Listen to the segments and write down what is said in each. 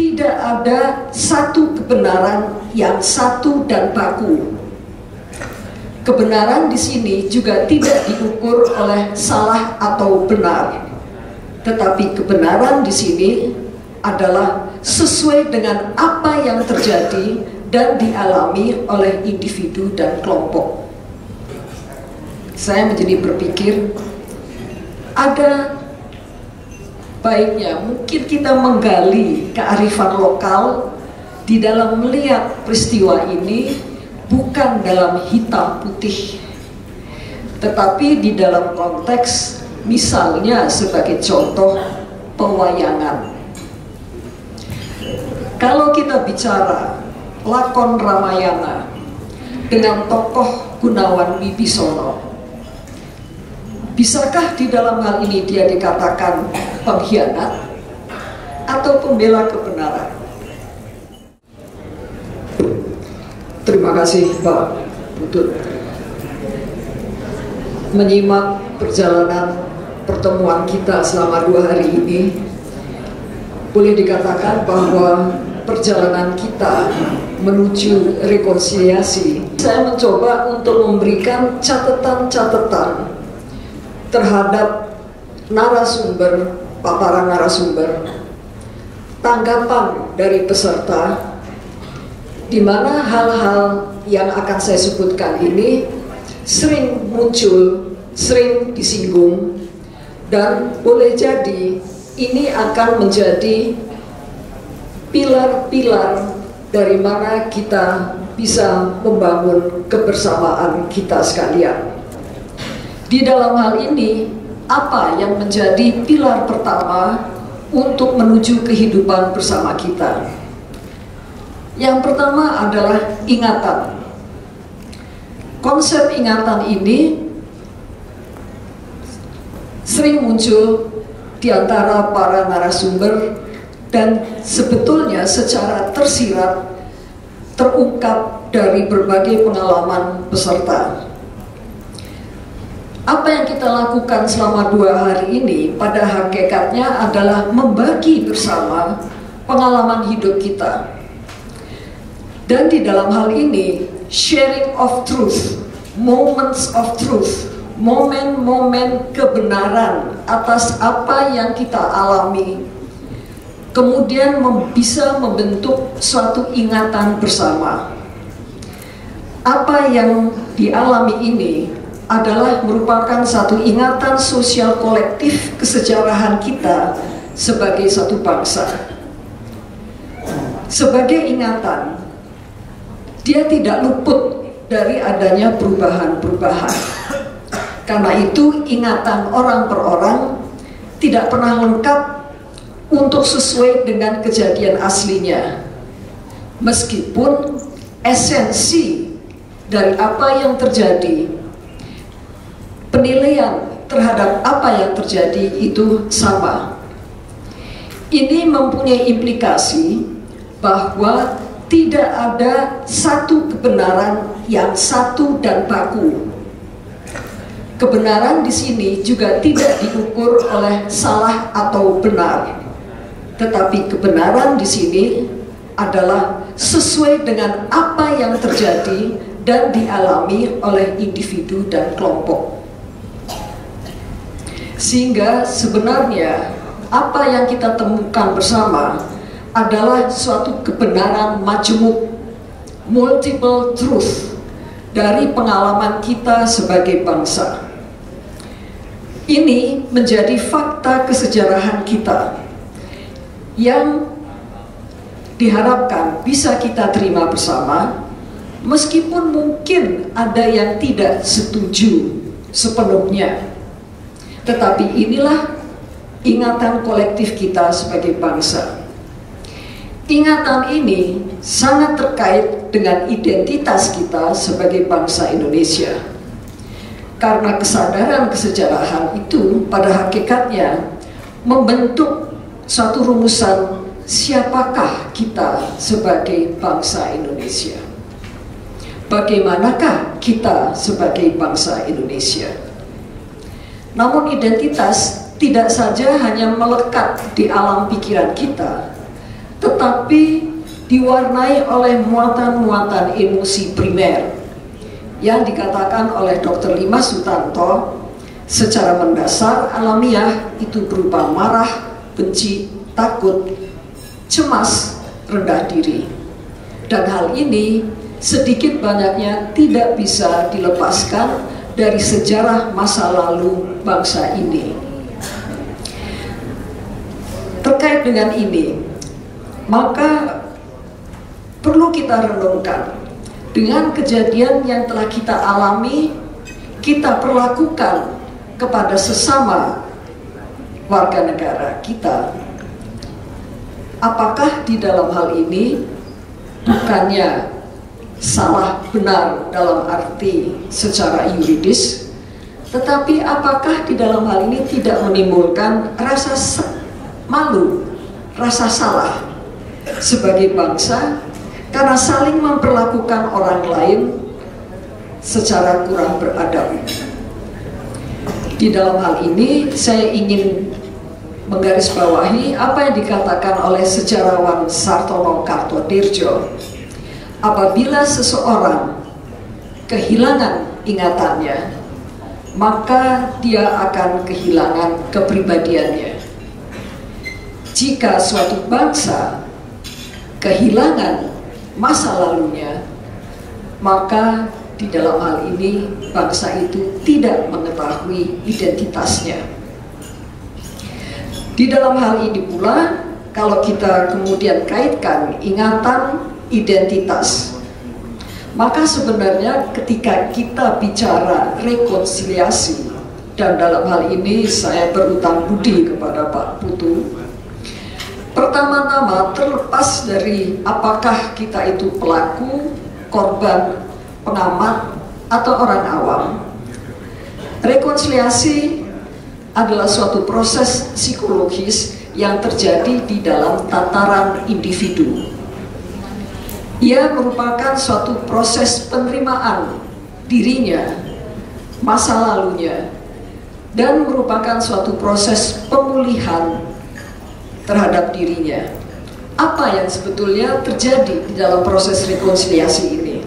tidak ada satu kebenaran yang satu dan baku. Kebenaran di sini juga tidak diukur oleh salah atau benar, tetapi kebenaran di sini adalah sesuai dengan apa yang terjadi dan dialami oleh individu dan kelompok. Saya menjadi berpikir, ada baiknya mungkin kita menggali kearifan lokal di dalam melihat peristiwa ini, bukan dalam hitam putih, tetapi di dalam konteks misalnya sebagai contoh pewayangan. Kalau kita bicara lakon Ramayana dengan tokoh Gunawan Wibisono, bisakah di dalam hal ini dia dikatakan pengkhianat atau pembela kebenaran? Terima kasih Pak Putut. Menyimak perjalanan pertemuan kita selama 2 hari ini, boleh dikatakan bahwa perjalanan kita menuju rekonsiliasi, saya mencoba untuk memberikan catatan-catatan terhadap narasumber, paparan narasumber, tanggapan dari peserta, di mana hal-hal yang akan saya sebutkan ini sering muncul, sering disinggung, dan boleh jadi ini akan menjadi pilar-pilar dari mana kita bisa membangun kebersamaan kita sekalian. Di dalam hal ini, apa yang menjadi pilar pertama untuk menuju kehidupan bersama kita? Yang pertama adalah ingatan. Konsep ingatan ini sering muncul di antara para narasumber dan sebetulnya secara tersirat terungkap dari berbagai pengalaman peserta. Apa yang kita lakukan selama 2 hari ini pada hakikatnya adalah membagi bersama pengalaman hidup kita. Dan di dalam hal ini, sharing of truth, moments of truth, momen-momen kebenaran atas apa yang kita alami, kemudian bisa membentuk suatu ingatan bersama. Apa yang dialami ini adalah merupakan satu ingatan sosial kolektif kesejarahan kita sebagai satu bangsa. Sebagai ingatan, dia tidak luput dari adanya perubahan-perubahan. Karena itu ingatan orang per orang tidak pernah lengkap untuk sesuai dengan kejadian aslinya, meskipun esensi dari apa yang terjadi, penilaian terhadap apa yang terjadi itu sama. Ini mempunyai implikasi bahwa tidak ada satu kebenaran yang satu dan baku. Kebenaran di sini juga tidak diukur oleh salah atau benar, tetapi kebenaran di sini adalah sesuai dengan apa yang terjadi dan dialami oleh individu dan kelompok. Sehingga sebenarnya apa yang kita temukan bersama adalah suatu kebenaran majemuk, multiple truth dari pengalaman kita sebagai bangsa. Ini menjadi fakta kesejarahan kita yang diharapkan bisa kita terima bersama, meskipun mungkin ada yang tidak setuju sepenuhnya. Tetapi inilah ingatan kolektif kita sebagai bangsa. Ingatan ini sangat terkait dengan identitas kita sebagai bangsa Indonesia. Karena kesadaran kesejarahan itu pada hakikatnya membentuk suatu rumusan siapakah kita sebagai bangsa Indonesia. Bagaimanakah kita sebagai bangsa Indonesia? Namun identitas tidak saja hanya melekat di alam pikiran kita, tetapi tetapi diwarnai oleh muatan-muatan emosi primer yang dikatakan oleh Dr. Limas Sutanto secara mendasar alamiah itu berupa marah, benci, takut, cemas, rendah diri. Dan hal ini sedikit banyaknya tidak bisa dilepaskan dari sejarah masa lalu bangsa ini. Terkait dengan ini, maka perlu kita renungkan dengan kejadian yang telah kita alami, kita perlakukan kepada sesama warga negara kita. Apakah di dalam hal ini bukannya salah benar dalam arti secara yuridis, tetapi apakah di dalam hal ini tidak menimbulkan rasa malu, rasa salah sebagai bangsa karena saling memperlakukan orang lain secara kurang beradab. Di dalam hal ini saya ingin menggarisbawahi apa yang dikatakan oleh sejarawan Sartono Kartodirjo. Apabila seseorang kehilangan ingatannya, maka dia akan kehilangan kepribadiannya. Jika suatu bangsa kehilangan masa lalunya, maka di dalam hal ini bangsa itu tidak mengetahui identitasnya. Di dalam hal ini pula, kalau kita kemudian kaitkan ingatan, identitas, maka sebenarnya ketika kita bicara rekonsiliasi, dan dalam hal ini saya berutang budi kepada Pak Putu, pertama-tama terlepas dari apakah kita itu pelaku, korban, pengamat, atau orang awam, rekonsiliasi adalah suatu proses psikologis yang terjadi di dalam tataran individu. Ia merupakan suatu proses penerimaan dirinya, masa lalunya, dan merupakan suatu proses pemulihan terhadap dirinya. Apa yang sebetulnya terjadi di dalam proses rekonsiliasi ini?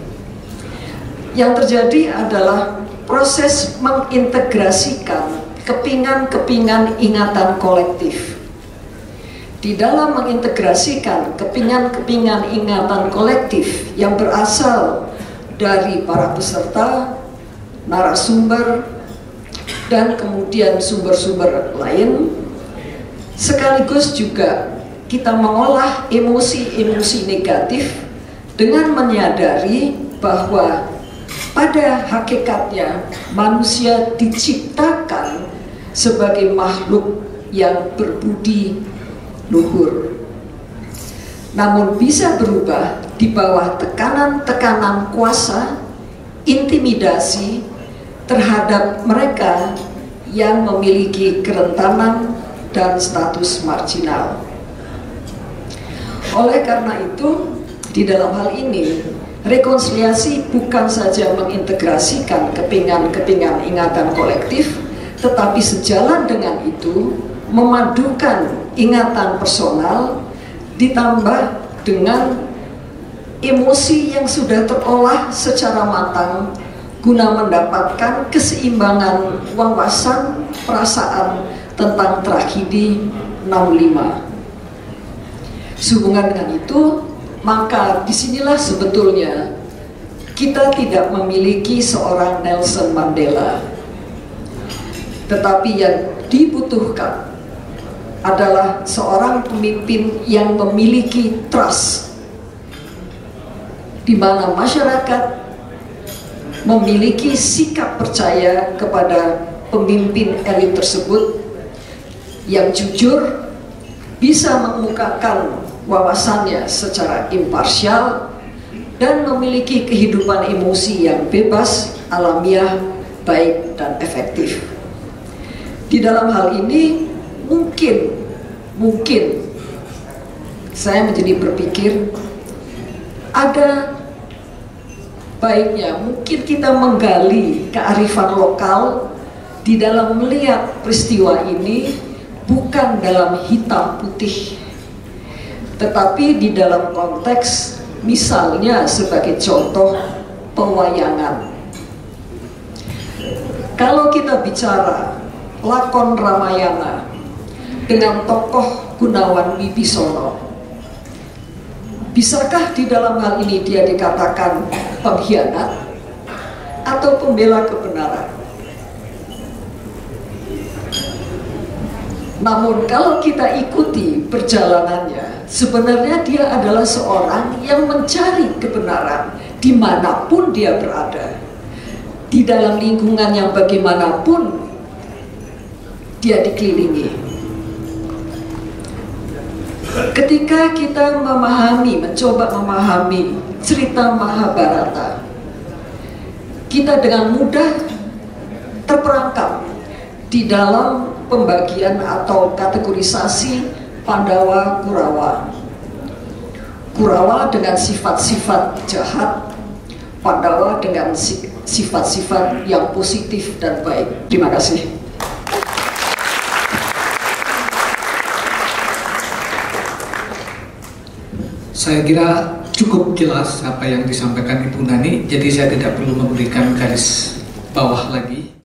Yang terjadi adalah proses mengintegrasikan kepingan-kepingan ingatan kolektif. Di dalam mengintegrasikan kepingan-kepingan ingatan kolektif yang berasal dari para peserta, narasumber, dan kemudian sumber-sumber lain, sekaligus juga kita mengolah emosi-emosi negatif dengan menyadari bahwa pada hakikatnya manusia diciptakan sebagai makhluk yang berbudi luhur, namun bisa berubah di bawah tekanan-tekanan kuasa, intimidasi terhadap mereka yang memiliki kerentanan dan status marginal. Oleh karena itu, di dalam hal ini rekonsiliasi bukan saja mengintegrasikan kepingan-kepingan ingatan kolektif, tetapi sejalan dengan itu memadukan ingatan personal ditambah dengan emosi yang sudah terolah secara matang guna mendapatkan keseimbangan wawasan perasaan tentang tragedi 65. Sehubungan dengan itu, maka disinilah sebetulnya kita tidak memiliki seorang Nelson Mandela, tetapi yang dibutuhkan adalah seorang pemimpin yang memiliki trust, di mana masyarakat memiliki sikap percaya kepada pemimpin elit tersebut yang jujur, bisa mengemukakan wawasannya secara imparsial, dan memiliki kehidupan emosi yang bebas, alamiah, baik, dan efektif. Di dalam hal ini mungkin saya menjadi berpikir ada baiknya mungkin kita menggali kearifan lokal di dalam melihat peristiwa ini bukan dalam hitam putih, tetapi di dalam konteks misalnya sebagai contoh pewayangan. Kalau kita bicara lakon Ramayana dengan tokoh Gunawan Wibisono, bisakah di dalam hal ini dia dikatakan pengkhianat atau pembela kebenaran? Namun kalau kita ikuti perjalanannya, sebenarnya dia adalah seorang yang mencari kebenaran dimanapun dia berada, di dalam lingkungan yang bagaimanapun dia dikelilingi. Ketika kita mencoba memahami cerita Mahabharata, kita dengan mudah terperangkap di dalam pembagian atau kategorisasi Pandawa Kurawa. Kurawa dengan sifat-sifat jahat, Pandawa dengan sifat-sifat yang positif dan baik. Terima kasih. Saya kira cukup jelas apa yang disampaikan Ibu Nani, jadi saya tidak perlu memberikan garis bawah lagi.